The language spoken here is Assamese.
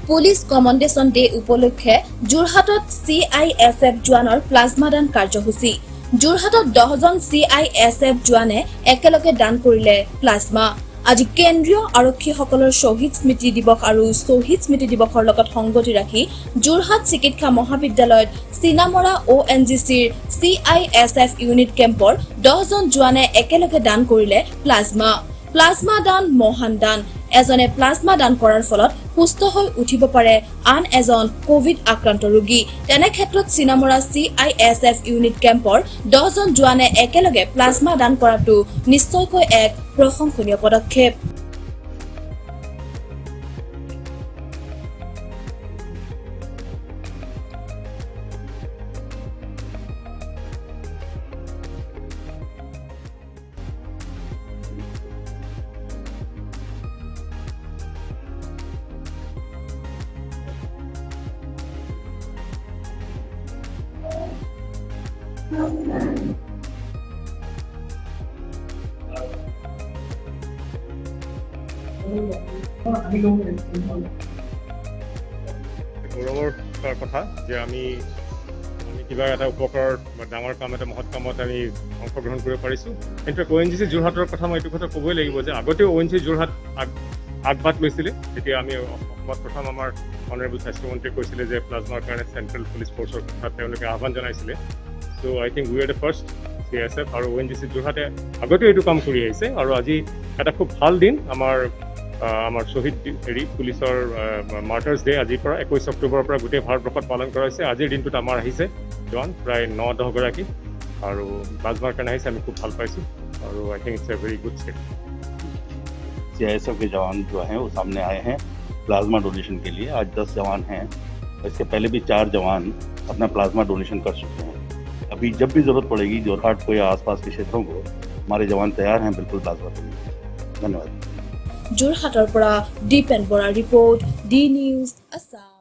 পুলিচ কমেণ্ডেশ্যন ডে উপলক্ষে যোৰহাটত CISF জোৱানৰ প্লাজমা দান কাৰ্যসূচী। যোৰহাটত 10জন CISF জোৱানে একেলগে দান কৰিলে প্লাজমা। আজি কেন্দ্ৰীয় আৰক্ষীসকলৰ শ্বহীদ স্মৃতি দিৱস আৰু শ্বহীদ স্মৃতি দিৱসৰ লগত সংগতি ৰাখি যোৰহাট চিকিৎসা মহাবিদ্যালয়ত চিনামৰা ONGCৰ CISF ইউনিট কেম্পৰ 10জন জোৱানে একেলগে দান কৰিলে প্লাজমা। প্লাজমা দান মহান দান। এজনে প্লাজমা দান কৰাৰ ফলত সুস্থ হৈ উঠিব পাৰে আন এজন কোভিড আক্ৰান্ত ৰোগী। তেনে ক্ষেত্ৰত চিনামৰা CISF ইউনিট কেম্পৰ 10জন জোৱানে একেলগে প্লাজমা দান কৰাটো নিশ্চয়কৈ এক প্ৰশংসনীয় পদক্ষেপ। গৌৰৱৰ কথা যে আমি কিবা এটা উপকাৰ বা ডাঙৰ কাম এটা মহৎ কামত আমি অংশগ্ৰহণ কৰিব পাৰিছোঁ। কিন্তু ONGC যোৰহাটৰ কথা মই এইটো কথা ক'বই লাগিব যে আগতেও ONGC যোৰহাট আগবাট লৈছিলে। তেতিয়া আমি অসমত প্ৰথম আমাৰ অনাৰেবল স্বাস্থ্যমন্ত্ৰীয়ে কৈছিলে যে প্লাজমাৰ কাৰণে চেণ্ট্ৰেল পুলিচ ফ'ৰ্চৰ কথা তেওঁলোকে আহ্বান জনাইছিলে। So' I think we are the first CISF আৰু ONGC যোৰহাটে আগতেও এইটো কাম কৰি আহিছে আৰু আজি এটা খুব ভাল দিন আমাৰ শ্বহীদ পুলিচৰ মাৰ্টাৰ্ছ ডে আজিৰ পৰা 21 অক্টোবৰৰ পৰা গোটেই ভাৰতবৰ্ষত পালন কৰা হৈছে। আজিৰ দিনটোত আমাৰ আহিছে জোৱান প্ৰায় 9-10 গৰাকী আৰু প্লাজমাৰ কাৰণে আহিছে। আমি খুব ভাল পাইছোঁ আৰু I think it's a very good step. CISF के जवान जो हैं वो सामने आए हैं प्लाज्मा डोनेशन के लिए। आज 10 जवान हैं। इससे पहले भी 4 जवान अपना प्लाज्मा डोनेशन कर चुके हैं। अभी जब भी ज़रूरत पड़ेगी जोरहाट को या आसपास के क्षेत्रों को हमारे जवान तैयार हैं बिल्कुल प्लाज्मा देने। धन्यवाद। যোৰহাটৰ পৰা Dipen Bora report, D news Assam.